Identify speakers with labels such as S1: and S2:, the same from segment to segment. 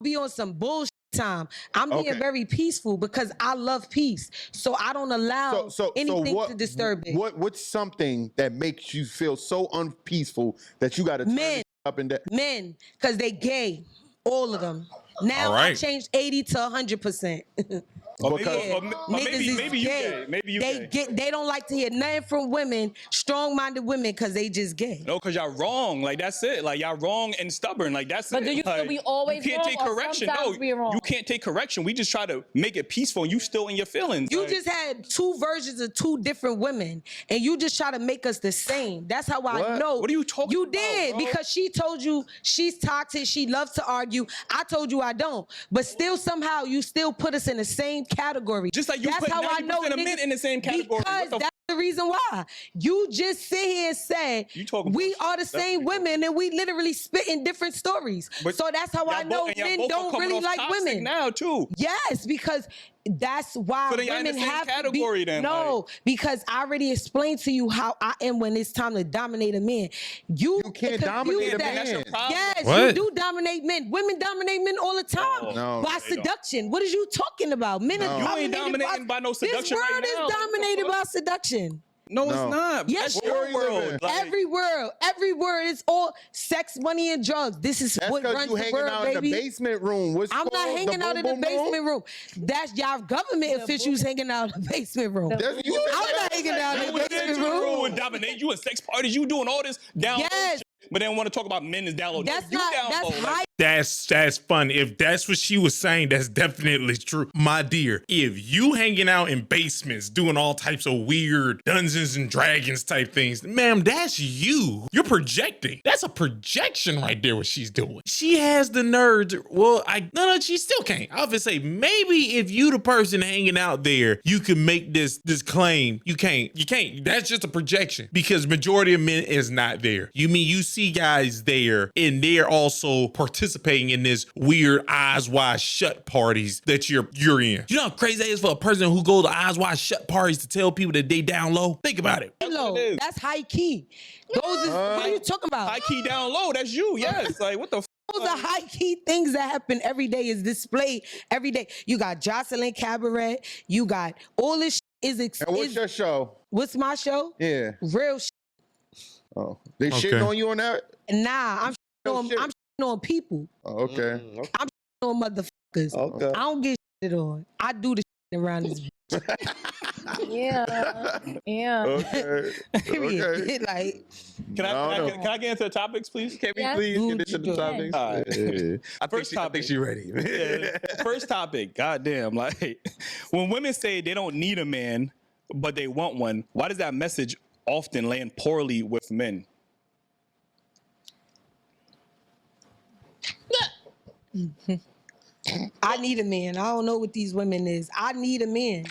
S1: Be on some bullshit time. I'm being very peaceful because I love peace. So I don't allow anything to disturb it.
S2: What's something that makes you feel so unpeaceful that you got to turn it up and down?
S1: Men, because they gay. All of them. Now I changed 80 to 100%.
S3: Maybe you gay. Maybe you gay.
S1: They don't like to hear nothing from women, strong-minded women, because they just gay.
S3: No, because y'all wrong. Like, that's it. Like, y'all wrong and stubborn. Like, that's it.
S4: But do you feel we always
S3: you can't take correction. No,
S4: wrong?
S3: you can't take correction. We just try to make it peaceful, and you still in your feelings.
S1: You just had two versions of two different women, and you just try to make us the same. That's how I know.
S3: What are you talking about?
S1: You did, because she told you she's toxic, she loves to argue. I told you I don't. But still, somehow, you still put us in the same category.
S3: Just like you put 90% of men in the same category.
S1: Because that's the reason why. You just sit here and say we are the same women, and we literally spit in different stories. So that's how I know men don't really like women
S3: now too.
S1: Yes, because that's why women have to be. No, because I already explained to you how I am when it's time to dominate a man. You
S2: can't dominate a man.
S3: That's your problem.
S1: Yes, you do dominate men. Women dominate men all the time by seduction. What is you talking about? Men are
S3: you ain't dominating by no seduction.
S1: This world is dominated by seduction.
S3: No, it's not.
S1: Yes,
S3: that's your world.
S1: Every word is all sex, money, and drugs. This is what runs the world, baby.
S2: That's because you hanging out in the basement room.
S1: I'm not hanging out in the basement room. That's y'all government officials hanging out in the basement room. I'm not hanging out in the basement room.
S3: And dominate you in sex parties. You doing all this down low shit, but then want to talk about men is down low.
S1: That's not. That's high.
S5: That's fun. If that's what she was saying, that's definitely true. My dear, if you hanging out in basements doing all types of weird Dungeons and Dragons type things, ma'am, that's you. You're projecting. That's a projection right there, what she's doing. She has the nerves. Well, no, she still can't. I would say maybe if you the person hanging out there, you can make this claim. You can't. That's just a projection because majority of men is not there. You mean you see guys there and they're also participating in this weird eyes wide shut parties that you're in. You know how crazy that is for a person who goes to eyes wide shut parties to tell people that they down low? Think about it.
S1: Low. That's high key. Those is, what are you talking about?
S3: High key down low. That's you. Yes. Like what the.
S1: Those are high key things that happen every day. Is displayed every day. You got Jocelyn Cabaret. You got all this is.
S2: And what's your show?
S1: What's my show?
S2: Yeah.
S1: Real.
S2: Oh, they shitting on you on that?
S1: Nah, I'm on people.
S2: Oh, okay.
S1: I'm on motherfuckers.
S2: Okay.
S1: I don't get shit on. I do the shit around this.
S4: Yeah.
S2: Okay.
S1: Like,
S3: can I get into the topics, please? Can we please get into the topics? All right. I think she's ready. First topic. Goddamn. Like, when women say they don't need a man, but they want one, why does that message often land poorly with men?
S1: I need a man. I don't know what these women is. I need a man.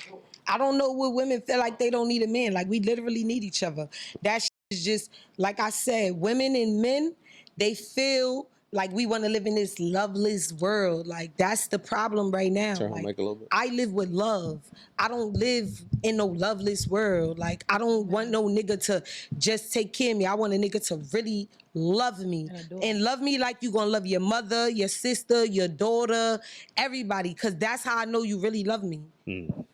S1: I don't know what women feel like they don't need a man. Like, we literally need each other. That shit is just, like I said, women and men, they feel like we want to live in this loveless world. Like, that's the problem right now. Like, I live with love. I don't live in no loveless world. Like, I don't want no nigga to just take care of me. I want a nigga to really love me. And love me like you gonna love your mother, your sister, your daughter, everybody. Because that's how I know you really love me.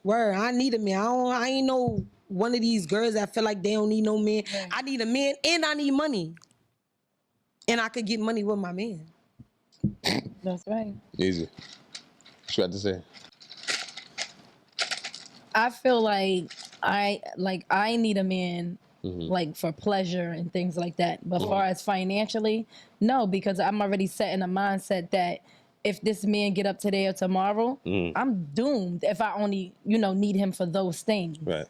S1: Word, I need a man. I ain't no one of these girls that feel like they don't need no man. Right. I need a man and I need money. And I could get money with my man.
S4: That's right.
S6: Easy. What you got to say?
S4: I feel like I need a man like for pleasure and things like that. But as far as financially, no, because I'm already set in a mindset that if this man get up today or tomorrow, I'm doomed if I only, need him for those things.
S6: Right.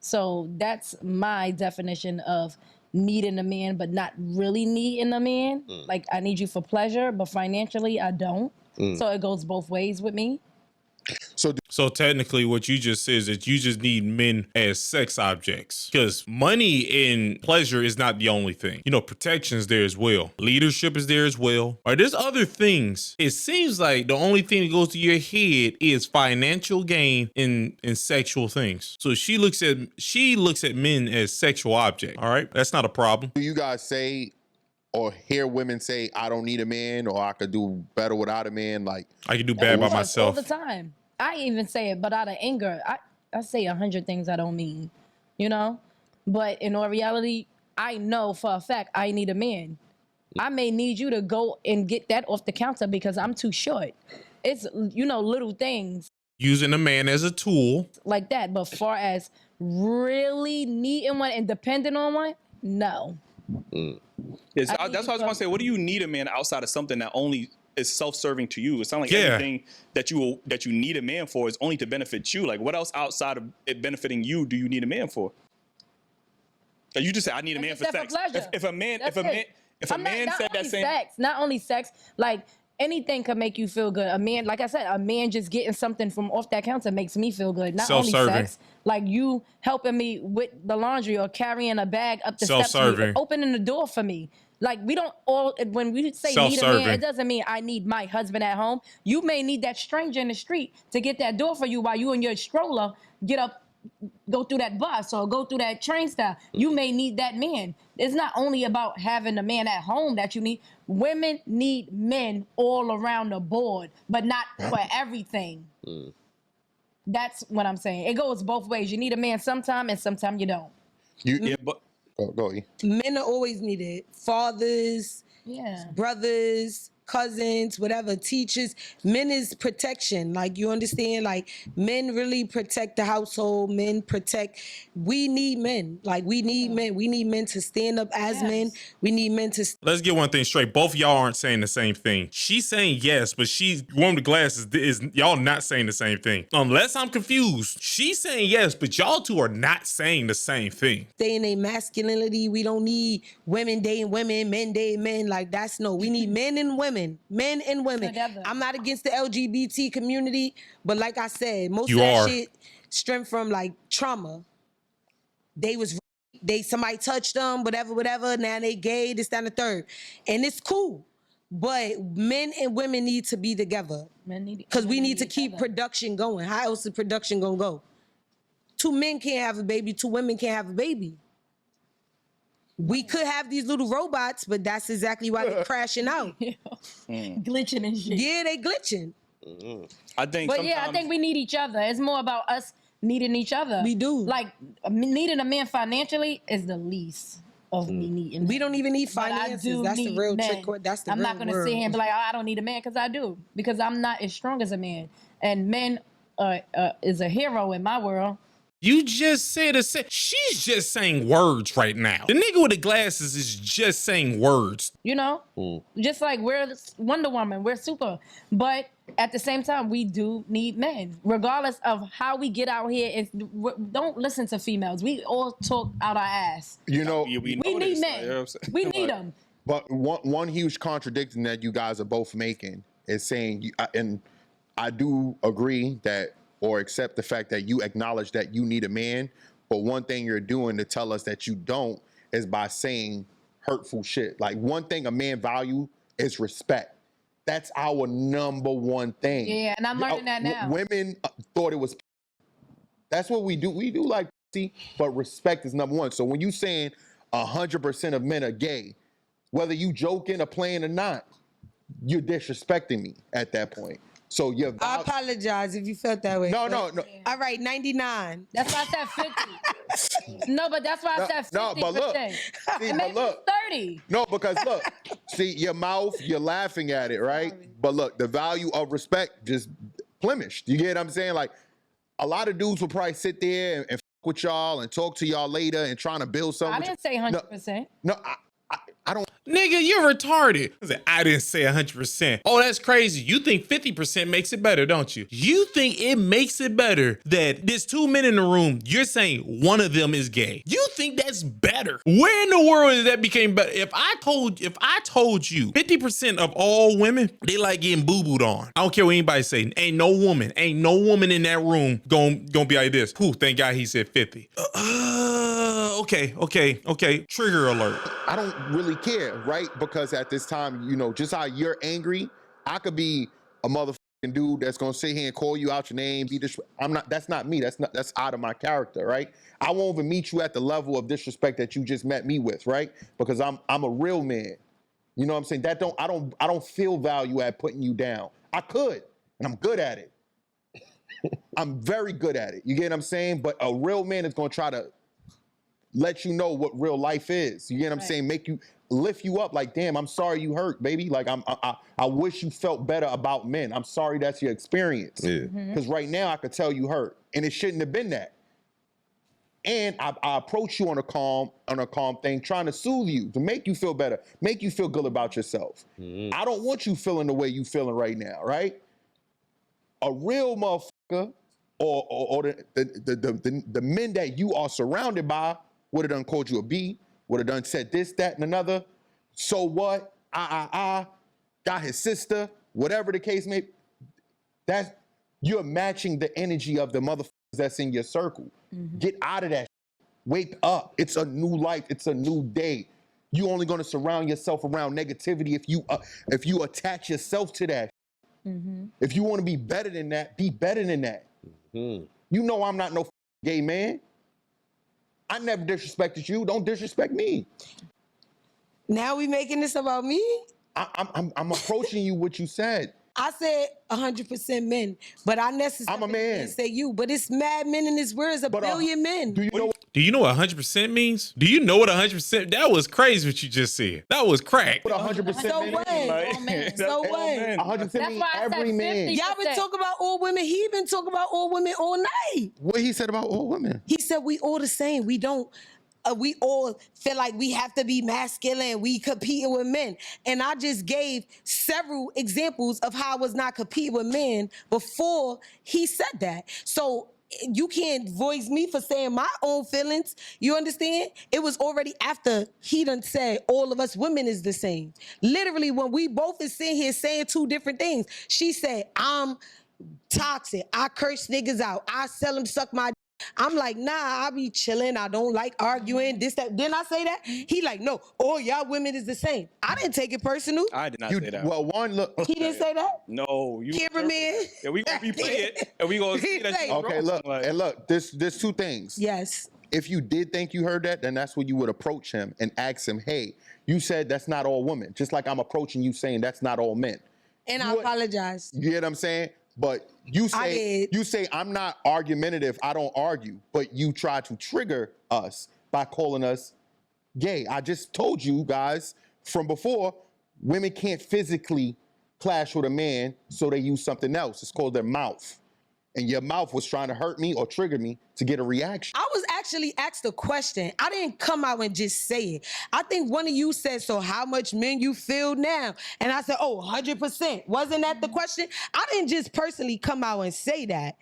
S4: So that's my definition of needing a man, but not really needing a man. Like, I need you for pleasure, but financially, I don't. So it goes both ways with me.
S5: So technically what you just said is that you just need men as sex objects, because money and pleasure is not the only thing. Protection is there as well. Leadership is there as well. Or there's other things. It seems like the only thing that goes to your head is financial gain and sexual things. So she looks at men as sexual objects. All right, that's not a problem.
S2: Do you guys say or hear women say, I don't need a man, or I could do better without a man. Like,
S5: I can do bad by
S4: All
S5: myself.
S4: the time. I even say it, but out of anger, I say 100 things I don't mean, you know? But in all reality, I know for a fact I need a man. I may need you to go and get that off the counter because I'm too short. It's, you know, little things.
S5: Using a man as a tool.
S4: Like that. But far as really needing one and depending on one, no.
S3: Yes, that's what I was going to say. What do you need a man outside of something that only is self-serving to you? It's not like everything that you need a man for is only to benefit you. Like, what else outside of it benefiting you do you need a man for? Like you just said, I need a man for sex. If a man said that same
S4: sex, not only sex, like anything could make you feel good. A man, like I said, a man just getting something from off that counter makes me feel good. Not only sex, like you helping me with the laundry or carrying a bag up the steps, opening the door for me. Like we don't all, when we say need a man, it doesn't mean I need my husband at home. You may need that stranger in the street to get that door for you while you and your stroller get up, go through that bus or go through that train stop. You may need that man. It's not only about having a man at home that you need. Women need men all around the board, but not for everything. That's what I'm saying. It goes both ways. You need a man sometime and sometime you don't.
S2: Go.
S1: Men are always needed. Fathers,
S4: yeah,
S1: brothers, cousins, whatever, teachers. Men is protection. Like, you understand? Like, men really protect the household. Men protect. We need men. Like, we need men. We need men to stand up as men. We need men to.
S5: Let's get one thing straight. Both of y'all aren't saying the same thing. She's saying yes, but she's one with the glasses is y'all not saying the same thing. Unless I'm confused. She's saying yes, but y'all two are not saying the same thing.
S1: Stay in a masculinity. We don't need women dating women, men dating men. Like, that's no. We need men and women. Men and women.
S4: Together.
S1: I'm not against the LGBT community, but like I said, most of that shit stemmed from like trauma. Somebody touched them, whatever. Now they gay, this, that, and the third. And it's cool. But men and women need to be together. Because we need to keep production going. How else is production gonna go? 2 men can't have a baby, 2 women can't have a baby. We could have these little robots, but that's exactly why they're crashing out.
S4: Glitching and shit.
S1: Yeah, they glitching.
S3: I think
S4: we need each other. It's more about us needing each other.
S1: We do.
S4: Like, needing a man financially is the least of me needing.
S1: We don't even need finances. That's the real trick. That's the real
S4: I'm not going to sit here and be like, oh, I don't need a man, because I do. Because I'm not as strong as a man. And men is a hero in my world.
S5: You just said she's just saying words right now. The nigga with the glasses is just saying words.
S4: You know? Just like we're Wonder Woman, we're super. But at the same time, we do need men. Regardless of how we get out here, don't listen to females. We all talk out our ass.
S2: You know,
S4: we need men. We need them.
S2: But one huge contradiction that you guys are both making is saying, and I do agree that, or accept the fact that you acknowledge that you need a man, but one thing you're doing to tell us that you don't is by saying hurtful shit. Like, one thing a man value is respect. That's our number one thing.
S4: Yeah, and I'm learning that now.
S2: Women thought it was. That's what we do. We do like pussy, but respect is number one. So when you saying 100% of men are gay, whether you joking or playing or not, you're disrespecting me at that point. So
S1: I apologize if you felt that way.
S2: No.
S1: All right, 99.
S4: That's why I said 50. No, but that's why I said 50%.
S2: No, but look. See, but look.
S4: 30.
S2: No, because look. See, your mouth, you're laughing at it, right?
S1: Sorry.
S2: But look, the value of respect just blemished. You get what I'm saying? Like, a lot of dudes will probably sit there and f with y'all and talk to y'all later and trying to build something.
S4: I didn't say 100%.
S2: No, I don't.
S5: Nigga, you're retarded. I didn't say 100%. Oh, that's crazy. You think 50% makes it better, don't you? You think it makes it better that there's 2 men in the room, you're saying one of them is gay. You think that's better? Where in the world is that became better? If I told you 50% of all women, they like getting boo-booed on. I don't care what anybody say. Ain't no woman in that room gonna be like this. Whew, thank God he said 50. Okay. Trigger alert.
S2: I don't really care, right? Because at this time, you know, just how you're angry, I could be a motherfucking dude that's gonna sit here and call you out your name. That's not me. That's out of my character, right? I won't even meet you at the level of disrespect that you just met me with, right? Because I'm a real man. You know what I'm saying? I don't feel value at putting you down. I could, and I'm good at it. I'm very good at it. You get what I'm saying? But a real man is gonna try to let you know what real life is. You get what I'm saying? Make you lift you up. Like, damn, I'm sorry you hurt, baby. Like, I wish you felt better about men. I'm sorry that's your experience. Because right now I could tell you hurt, and it shouldn't have been that. And I approach you on a calm thing, trying to soothe you, to make you feel better, make you feel good about yourself. I don't want you feeling the way you feeling right now, right? A real motherfucker, or the men that you are surrounded by would have done called you a B, would have done said this, that, and another. So what? Got his sister, whatever the case may be. That's, you're matching the energy of the motherfuckers that's in your circle. Get out of that. Wake up. It's a new life. It's a new day. You only going to surround yourself around negativity if you attach yourself to that. If you want to be better than that, be better than that. You know I'm not no gay man. I never disrespected you. Don't disrespect me.
S1: Now we making this about me?
S2: I'm approaching you what you said.
S1: I said 100% men, but I necessarily
S2: I'm a man.
S1: didn't say you. But it's mad men in this world. It's a billion men.
S2: Do you know?
S5: Do you know what 100% means? Do you know what 100%? That was crazy what you just said. That was crack.
S2: What 100%
S1: So
S2: men
S1: what?
S2: is?
S1: So what?
S2: 100% means every man.
S1: Y'all been talking about all women. He been talking about all women all night.
S2: What he said about all women?
S1: He said we all the same. We don't. We all feel like we have to be masculine. We competing with men. And I just gave several examples of how I was not competing with men before he said that. So you can't voice me for saying my own feelings. You understand? It was already after he done said all of us women is the same. Literally, when we both is sitting here saying two different things, she said, I'm toxic. I curse niggas out. I sell them suck my. I'm like, nah, I be chilling. I don't like arguing. This, that. Didn't I say that? He like, no, all y'all women is the same. I didn't take it personal.
S3: I did not say that.
S2: Well, one, look.
S1: He didn't say that?
S3: No, you
S1: Cameraman.
S3: Yeah, we gonna replay it, and we gonna see that.
S1: He
S3: you
S2: Okay,
S3: wrong.
S2: look,
S3: Like,
S2: and look, there's two things.
S1: Yes.
S2: If you did think you heard that, then that's when you would approach him and ask him, hey, you said that's not all women. Just like I'm approaching you saying that's not all men.
S1: And I apologize.
S2: You get what I'm saying? But you say I'm not argumentative, I don't argue, but you try to trigger us by calling us gay. I just told you guys from before, women can't physically clash with a man, so they use something else. It's called their mouth. And your mouth was trying to hurt me or trigger me to get a reaction.
S1: I was actually asked a question. I didn't come out and just say it. I think one of you said, so how much men you feel now? And I said, oh, 100%. Wasn't that the question? I didn't just personally come out and say that.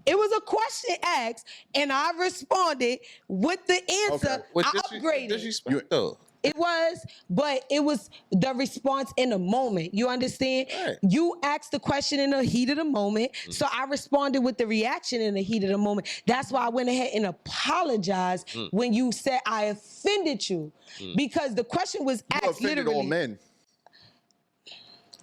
S1: It was a question asked, and I responded with the answer.
S6: Okay.
S1: I upgraded.
S6: Disrespect though.
S1: It was, but it was the response in the moment. You understand?
S6: Right.
S1: You asked the question in the heat of the moment, so I responded with the reaction in the heat of the moment. That's why I went ahead and apologized when you said I offended you, because the question was
S2: You
S1: asked
S2: offended
S1: literally.
S2: all men.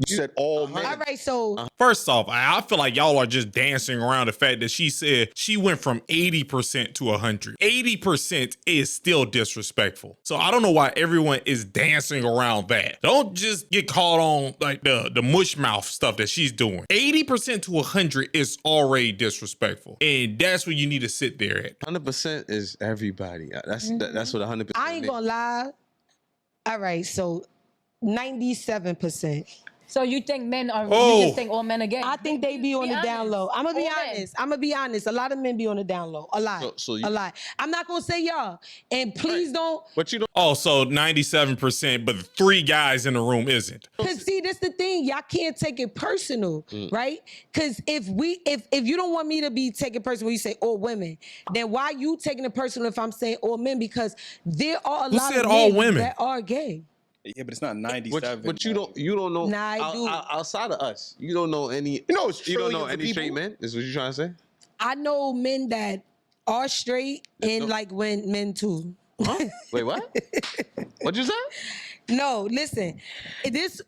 S2: You said all men.
S1: All right, so
S5: First off, I feel like y'all are just dancing around the fact that she said she went from 80% to 100. 80% is still disrespectful. So I don't know why everyone is dancing around that. Don't just get caught on like the mush mouth stuff that she's doing. 80% to 100 is already disrespectful. And that's where you need to sit there at.
S6: 100% is everybody. That's what 100%.
S1: I ain't gonna lie. All right, so 97%.
S4: So you think men are?
S5: Oh.
S4: You just think all men are gay?
S1: I think they be on the down low. I'm gonna be honest. I'm gonna be honest. A lot of men be on the down low. A lot. A lot. I'm not gonna say y'all. And please don't.
S6: But you don't.
S5: Oh, so 97%, but the 3 guys in the room isn't.
S1: Cause see, that's the thing. Y'all can't take it personal, right? Cause if you don't want me to be taking personal when you say all women, then why you taking it personal if I'm saying all men? Because there are a lot
S5: said
S1: of
S5: all
S1: men
S5: women?
S1: that are gay.
S3: yeah, but it's not 97.
S6: But you don't know.
S1: Nah, I do.
S6: Outside of us, you don't know any.
S2: You know, it's
S6: you don't know
S2: trillions of
S6: any straight
S2: people.
S6: men. Is what you trying to say?
S1: I know men that are straight and like when men too.
S6: Huh? Wait, what? What'd you say?
S1: No, listen. Because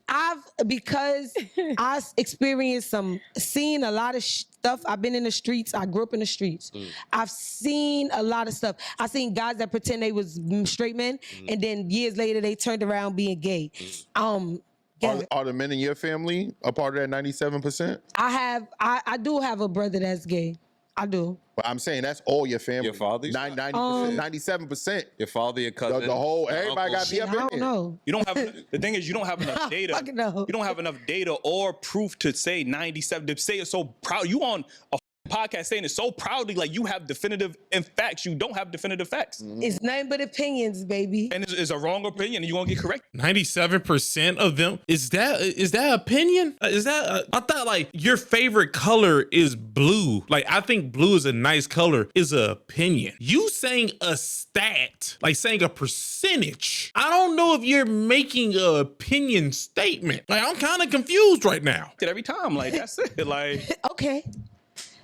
S1: I experienced seen a lot of stuff. I've been in the streets. I grew up in the streets. I've seen a lot of stuff. I seen guys that pretend they was straight men, and then years later they turned around being gay.
S2: Are the men in your family a part of that 97%?
S1: I do have a brother that's gay. I do.
S2: But I'm saying that's all your family.
S6: Your father's
S2: 90%, 97%.
S6: Your father, your cousin,
S2: The whole everybody got to be up
S1: I
S2: in
S1: don't
S2: there.
S1: know.
S3: You don't have the thing is you don't have enough data.
S1: fucking know.
S3: You don't have enough data or proof to say 97. To say it so proud. You on a podcast saying it so proudly like you have definitive facts. You don't have definitive facts.
S1: It's nothing but opinions, baby.
S3: And it's a wrong opinion, and you're gonna get corrected.
S5: 97% of them. Is that opinion? Is that I thought like your favorite color is blue. Like I think blue is a nice color. Is an opinion. You saying a stat, like saying a percentage. I don't know if you're making an opinion statement. Like I'm kind of confused right now.
S3: Every time, like that's it. Like
S1: Okay.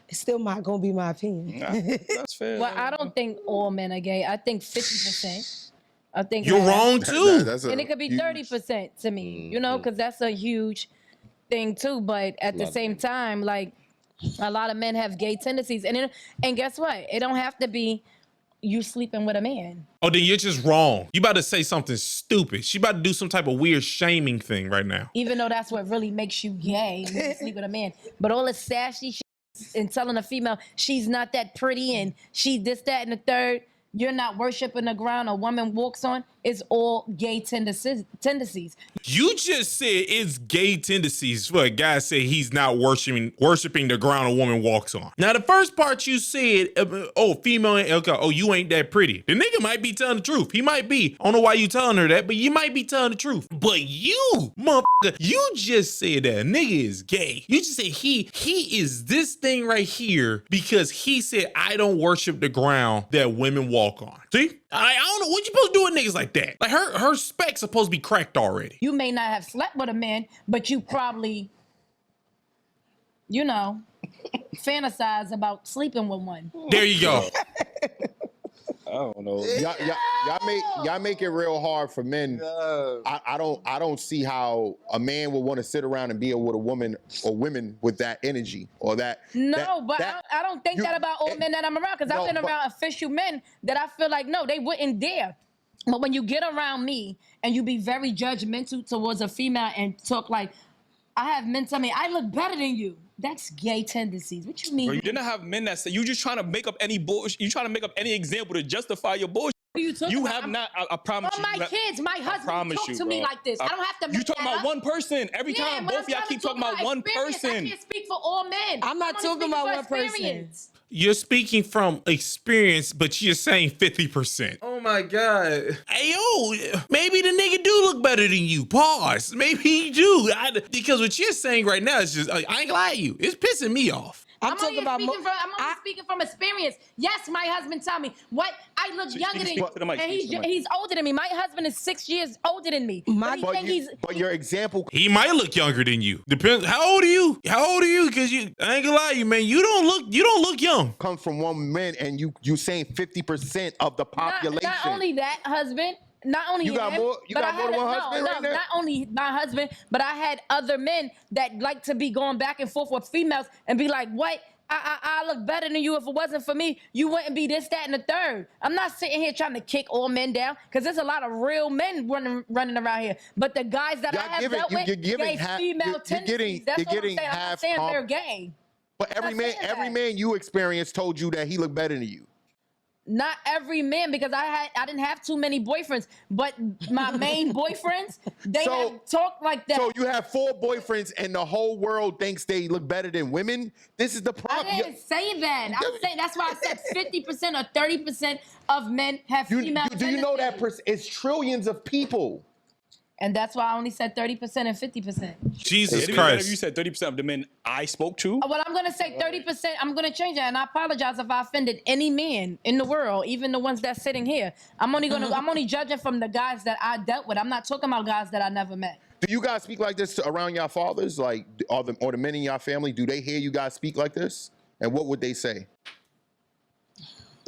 S1: It's still not gonna be my opinion.
S3: that's fair.
S4: Well, I don't think all men are gay. I think 50%. I think
S5: You're wrong too.
S4: and it could be 30% to me, you know, because that's a huge thing too. But at the same time, like a lot of men have gay tendencies, and guess what? It don't have to be you sleeping with a man.
S5: Oh, then you're just wrong. You about to say something stupid. She about to do some type of weird shaming thing right now.
S4: Even though that's what really makes you gay, when you sleep with a man. But all the sassy shit and telling a female she's not that pretty and she this, that, and the third, you're not worshiping the ground a woman walks on, is all gay tendencies.
S5: You just said it's gay tendencies for a guy say he's not worshiping the ground a woman walks on. Now the first part you said, female, okay, you ain't that pretty. The nigga might be telling the truth. He might be. I don't know why you telling her that, but you might be telling the truth. But you, motherfucker, you just said that a nigga is gay. You just said he is this thing right here because he said I don't worship the ground that women walk on. See? I don't know what you supposed to do with niggas like that. Like her spec's supposed to be cracked already.
S4: You may not have slept with a man, but you probably, you know, fantasize about sleeping with one.
S5: There you go.
S3: I don't know.
S2: Y'all make it real hard for men. I don't see how a man would want to sit around and be with a woman or women with that energy or that.
S4: I don't think that about all men that I'm around, because I've been around official men that I feel like, no, they wouldn't dare. But when you get around me and you be very judgmental towards a female and talk like, I have men tell me, I look better than you. That's gay tendencies. What you mean?
S3: Bro, you didn't have men that say you just trying to make up any bullshit. You trying to make up any example to justify your bullshit. You have not. I promise you.
S4: My kids, my husband talk to me like this. I don't have to.
S3: You talking about one person every time. Both of y'all keep talking about one person.
S4: I can't speak for all men.
S1: I'm not talking about one person.
S5: You're speaking from experience, but you're saying 50%. Oh my God. Hey, yo, maybe the nigga do look better than you. Pause. Maybe he do. Because what you're saying right now is just, I ain't gonna lie to you. It's pissing me off.
S4: I'm only speaking from experience. Yes, my husband tell me what I look younger than you, and he's older than me. My husband is 6 years older than me.
S2: But your example,
S5: he might look younger than you. Depends. How old are you? Because I ain't gonna lie to you, man. You don't look young.
S2: Comes from one man, and you saying 50% of the population.
S4: Not only that, husband. Not only
S2: you got
S4: him,
S2: more. You got more than one husband right now.
S4: Not only my husband, but I had other men that like to be going back and forth with females and be like, "What? I look better than you. If it wasn't for me, you wouldn't be this, that, and the third." I'm not sitting here trying to kick all men down, because there's a lot of real men running around here. But the guys that I have dealt with, they female tendencies. That's what I'm saying. I'm not saying they're gay.
S2: But every man you experienced told you that he looked better than you.
S4: Not every man, because I didn't have too many boyfriends, but my main boyfriends, they have talked like that.
S2: So you have 4 boyfriends and the whole world thinks they look better than women? This is the problem.
S4: I didn't say that. I'm saying that's why I said 50% or 30% of men have female tendencies.
S2: Do you know that it's trillions of people?
S4: And that's why I only said 30% and 50%.
S5: Jesus
S3: Christ.
S5: Christ.
S3: If you said 30% of the men I spoke to.
S4: Well, I'm going to say 30%. I'm going to change that. And I apologize if I offended any man in the world, even the ones that's sitting here. I'm only judging from the guys that I dealt with. I'm not talking about guys that I never met.
S2: Do you guys speak like this around your fathers? Like, or the men in your family, do they hear you guys speak like this? And what would they say?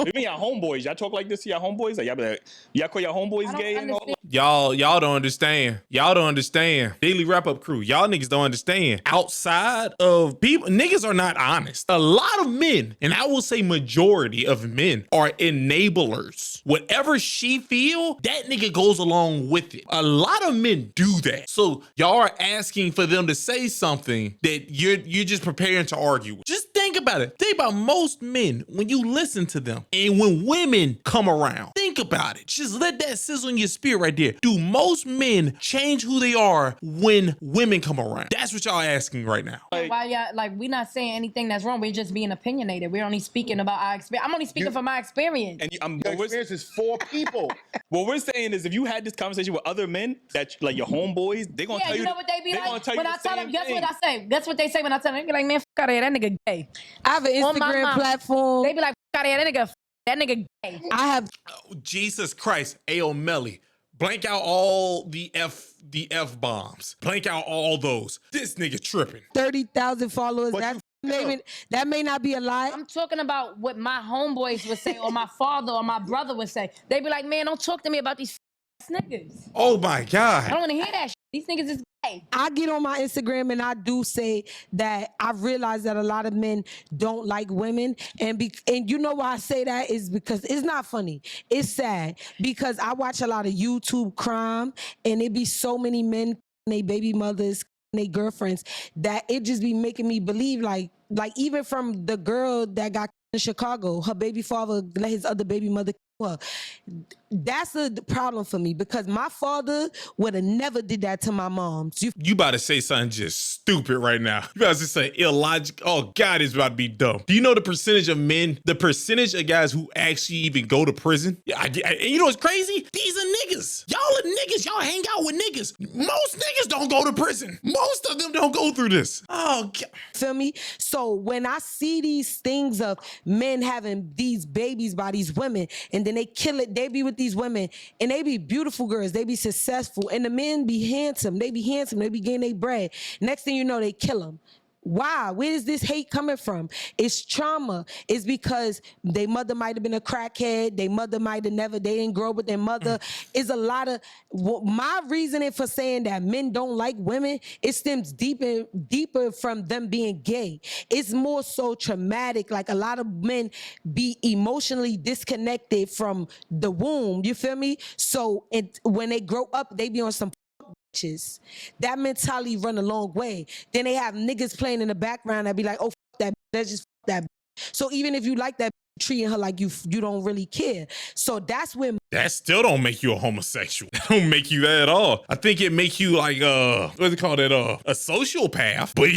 S3: Even y'all homeboys, y'all talk like this to y'all homeboys? Like y'all be like, y'all call y'all homeboys gay and all?
S5: Y'all don't understand. Y'all don't understand. Daily wrap up crew. Y'all niggas don't understand. Outside of people, niggas are not honest. A lot of men, and I will say majority of men, are enablers. Whatever she feel, that nigga goes along with it. A lot of men do that. So y'all are asking for them to say something that you're just preparing to argue with. Just think about it. Think about most men when you listen to them and when women come around. Think about it. Just let that sizzle in your spirit right there. Do most men change who they are when women come around? That's what y'all asking right now.
S4: Why y'all, like, we're not saying anything that's wrong. We're just being opinionated. We're only speaking about our experience. I'm only speaking from my experience.
S3: And
S2: Your experience is for people.
S3: what we're saying is if you had this conversation with other men, that like your homeboys, they gonna tell you.
S4: You know what they be
S3: they
S4: like?
S3: gonna tell
S4: When
S3: you
S4: I
S3: the
S4: tell
S3: same
S4: them, guess
S3: thing.
S4: what I say? Guess what they say when I tell them? They be like, man, fuck out of here. That nigga gay.
S1: I have an
S4: On my
S1: Instagram
S4: mama.
S1: platform.
S4: They be like, fuck out of here. That nigga gay.
S1: I have
S5: Oh, Jesus Christ, Ayo Melly. Blank out all the F bombs. Blank out all those. This nigga tripping.
S1: 30,000 followers.
S2: But
S1: That may not be a lie.
S4: I'm talking about what my homeboys would say or my father or my brother would say. They be like, man, don't talk to me about these niggas.
S5: Oh my
S4: I
S5: God.
S4: don't want to hear that shit. These niggas is gay.
S1: I get on my Instagram and I do say that I realize that a lot of men don't like women, and you know why I say that is because it's not funny. It's sad because I watch a lot of YouTube crime, and it be so many men, they baby mothers, they girlfriends, that it just be making me believe like even from the girl that got in Chicago, her baby father let his other baby mother kill her. That's the problem for me because my father would have never did that to my moms.
S5: You about to say something just stupid right now. You about to say illogical. Oh God, it's about to be dumb. Do you know the percentage of men, the percentage of guys who actually even go to prison? And you know what's crazy? These are niggas. Y'all are niggas. Y'all hang out with niggas. Most niggas don't go to prison. Most of them don't go through this. Oh God.
S1: Feel me? So when I see these things of men having these babies by these women, and then they kill it, they be with these women, and they be beautiful girls, they be successful, and the men be handsome, they be getting their bread. Next thing you know, they kill them. Why? Where is this hate coming from? It's trauma. It's because their mother might have been a crackhead. Their mother might have they didn't grow up with their mother. It's a lot of, my reasoning for saying that men don't like women, it stems deeper from them being gay. It's more so traumatic. Like a lot of men be emotionally disconnected from the womb. You feel me? So when they grow up, they be on some bitches. That mentality run a long way. Then they have niggas playing in the background that be like, oh, fuck that, let's just fuck that. So even if you like that, treating her like you don't really care. So that's when
S5: That still don't make you a homosexual. That don't make you that at all. I think it make you like what's it called, a sociopath, but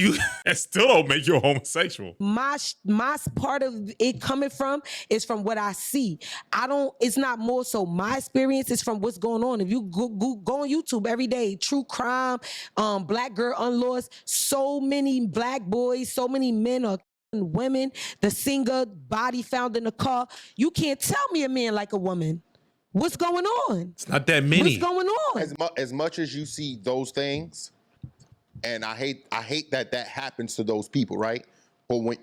S5: that still don't make you a homosexual.
S1: my part of it coming from is from what I see. It's not more so my experience, it's from what's going on. If you go on YouTube every day, true crime, black girl unlost, so many black boys, so many men are women, the singer body found in the car. You can't tell me a man like a woman. What's going on?
S5: It's not that many.
S1: What's going on?
S2: As much as you see those things, and I hate that happens to those people, right? But when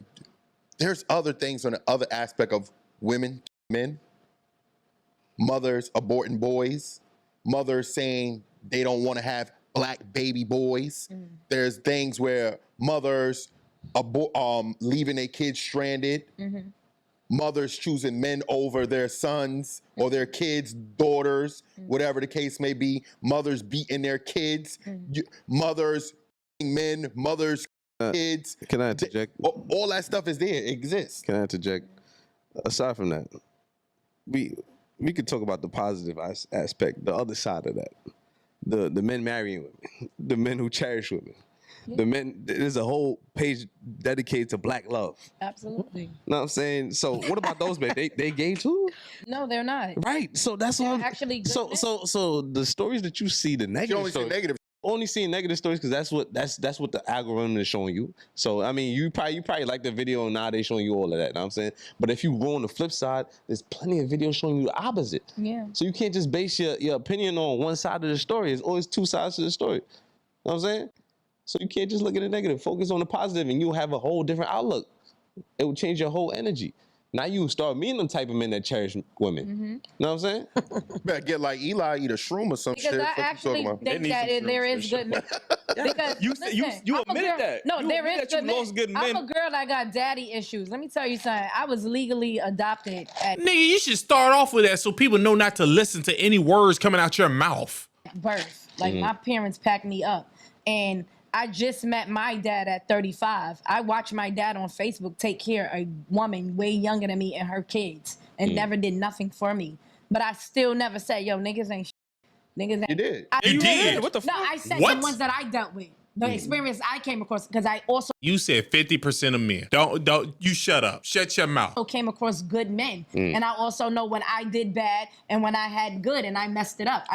S2: there's other things on the other aspect of women, men, mothers aborting boys, mothers saying they don't want to have black baby boys. There's things where mothers leaving their kids stranded. Mothers choosing men over their sons or their kids, daughters, whatever the case may be. Mothers beating their kids. Mothers, men, mothers, kids.
S6: Can I interject?
S2: All that stuff is there. It exists.
S6: Can I interject? Aside from that, we could talk about the positive aspect, the other side of that. The men marrying women, the men who cherish women. The men, there's a whole page dedicated to black love.
S4: Absolutely.
S6: You know what I'm saying? So what about those men? They gay too?
S4: No, they're not.
S6: Right. So that's
S4: They're
S6: what I'm
S4: actually good men.
S6: so the stories that you see, the
S2: You
S6: negative
S2: only see
S6: stories,
S2: negative.
S6: only seeing negative stories because that's what the algorithm is showing you. So I mean, you probably like the video and now they showing you all of that. You know what I'm saying? But if you go on the flip side, there's plenty of videos showing you the opposite.
S4: Yeah.
S6: So you can't just base your opinion on one side of the story. There's always two sides to the story. You know what I'm saying? So you can't just look at the negative. Focus on the positive and you'll have a whole different outlook. It will change your whole energy. Now you start meeting them type of men that cherish women. You know what I'm saying?
S2: Better get like Eli, eat a shroom or some
S4: Because
S2: shit.
S4: I
S2: Fuck you
S4: actually
S2: talking about?
S4: think that there is good men. Because
S3: You
S4: listen,
S3: you
S4: I'm a
S3: admitted
S4: girl.
S3: that.
S4: No,
S3: You
S4: there
S3: admitted
S4: is
S3: that you
S4: good men.
S3: lost good men.
S4: I'm a girl that got daddy issues. Let me tell you something. I was legally adopted at
S5: Nigga, you should start off with that so people know not to listen to any words coming out your mouth.
S4: birth. Like my parents packed me up, and I just met my dad at 35. I watched my dad on Facebook take care of a woman way younger than me and her kids, and never did nothing for me. But I still never said, "Yo, niggas ain't." Niggas ain't.
S6: You did.
S5: You did.
S3: What the
S4: No,
S3: fuck?
S4: I said
S5: What?
S4: the ones that I dealt with, the experience I came across, because I also
S5: You said 50% of men. Don't you shut up. Shut your mouth.
S4: came across good men, and I also know when I did bad and when I had good and I messed it up.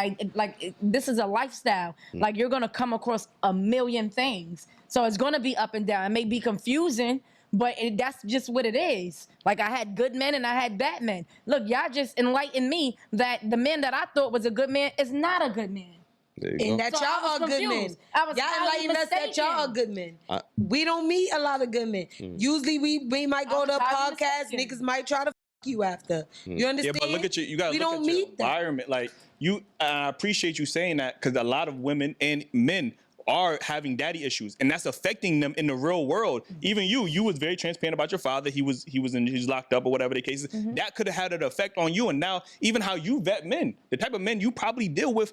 S4: This is a lifestyle. Like, you're gonna come across a million things, so it's gonna be up and down. It may be confusing, but that's just what it is. Like, I had good men and I had bad men. Look, y'all just enlightened me that the man that I thought was a good man is not a good man.
S6: There you
S1: And
S6: go.
S1: that
S4: So I
S1: y'all
S4: was
S1: are good men.
S4: confused. I was
S1: Y'all
S4: highly
S1: enlighten us that y'all are
S4: mistaken.
S1: good men. We don't meet a lot of good men. Usually we might go
S4: I
S1: to a
S4: was highly
S1: podcast,
S4: mistaken.
S1: niggas might try to fuck you after. You
S3: Yeah,
S1: understand?
S3: but look at you. You gotta
S1: we
S3: look
S1: don't
S3: at your
S1: meet that.
S3: environment. Like you, I appreciate you saying that because a lot of women and men are having daddy issues, and that's affecting them in the real world. Even you was very transparent about your father. He's locked up or whatever the case is. That could have had an effect on you, and now even how you vet men, the type of men you probably deal with.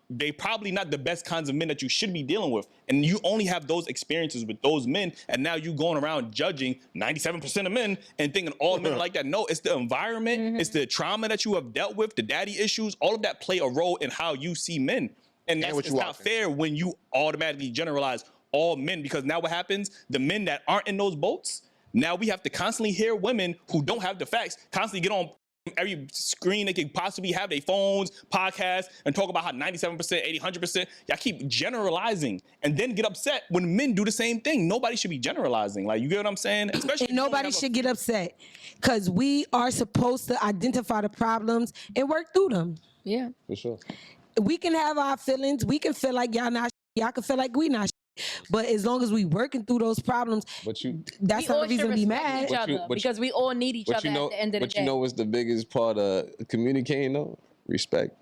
S3: They probably not the best kinds of men that you should be dealing with. And you only have those experiences with those men. And now you going around judging 97% of men and thinking all men are like that. No, it's the environment. It's the trauma that you have dealt with, the daddy issues. All of that play a role in how you see men. And that's
S2: what
S3: it's
S2: you
S3: not
S2: watching.
S3: fair when you automatically generalize all men, because now what happens? The men that aren't in those boats, now we have to constantly hear women who don't have the facts constantly get on every screen they could possibly have, their phones, podcasts, and talk about how 97%, 80, 100%. Y'all keep generalizing and then get upset when men do the same thing. Nobody should be generalizing. Like, you get what I'm saying? Especially
S1: And nobody should get upset because we are supposed to identify the problems and work through them.
S4: Yeah.
S6: For sure.
S1: We can have our feelings. We can feel like y'all not. Y'all can feel like we not. But as long as we working through those problems,
S6: But you,
S1: that's
S4: We
S1: not
S4: all
S1: a reason to
S4: should
S1: be
S4: respect
S1: mad.
S4: each other because we all need each other at the end of the
S6: but
S4: day.
S6: you know what's the biggest part of communicating though? Respect.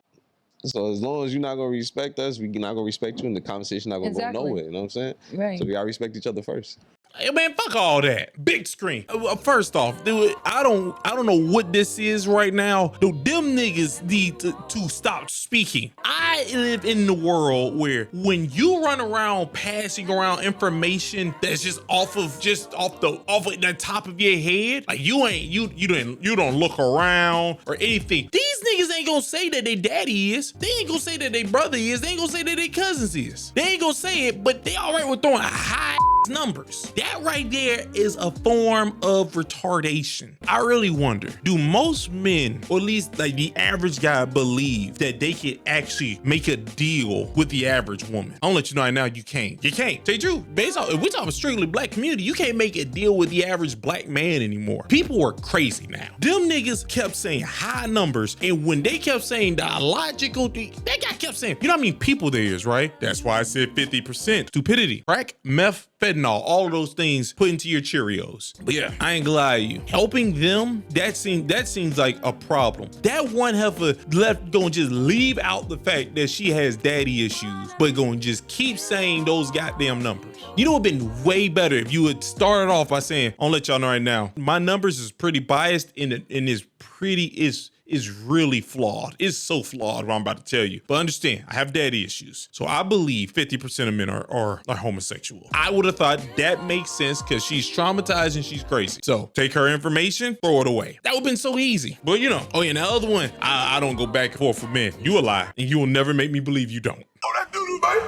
S6: So as long as you're not gonna respect us, we're not gonna respect you, and the conversation not gonna
S4: Exactly.
S6: go nowhere. You know what I'm saying?
S4: Right.
S6: So we gotta respect each other first.
S5: Hey, man, fuck all that. Big screen. First off, dude, I don't know what this is right now. Dude, them niggas need to stop speaking. I live in the world where when you run around passing around information that's just off of the top of your head, like you don't look around or anything. These niggas ain't gonna say that they daddy is. They ain't gonna say that they brother is. They ain't gonna say that they cousins is. They ain't gonna say it, but they all right with throwing high numbers. That right there is a form of retardation. I really wonder, do most men, or at least like the average guy, believe that they can actually make a deal with the average woman? I'll let you know right now, you can't. You can't. Say true. Based on, if we talk about strictly black community, you can't make a deal with the average black man anymore. People are crazy now. Them niggas kept saying high numbers, and when they kept saying the illogical, that guy kept saying, you know how many people there is, right? That's why I said 50%. Stupidity. Crack, meth, fentanyl, all of those things put into your Cheerios. But yeah, I ain't gonna lie to you. Helping them, that seems like a problem. That one heifer left gonna just leave out the fact that she has daddy issues, but gonna just keep saying those goddamn numbers. You know, it'd been way better if you had started off by saying, I'll let y'all know right now, my numbers is pretty biased and is really flawed. It's so flawed what I'm about to tell you. But understand, I have daddy issues. So I believe 50% of men are homosexual. I would have thought that makes sense because she's traumatized and she's crazy. So take her information, throw it away. That would have been so easy. But you know, oh yeah, and the other one, I don't go back and forth with men. You a lie, and you will never make me believe you don't.
S7: Oh, that doo-doo, baby.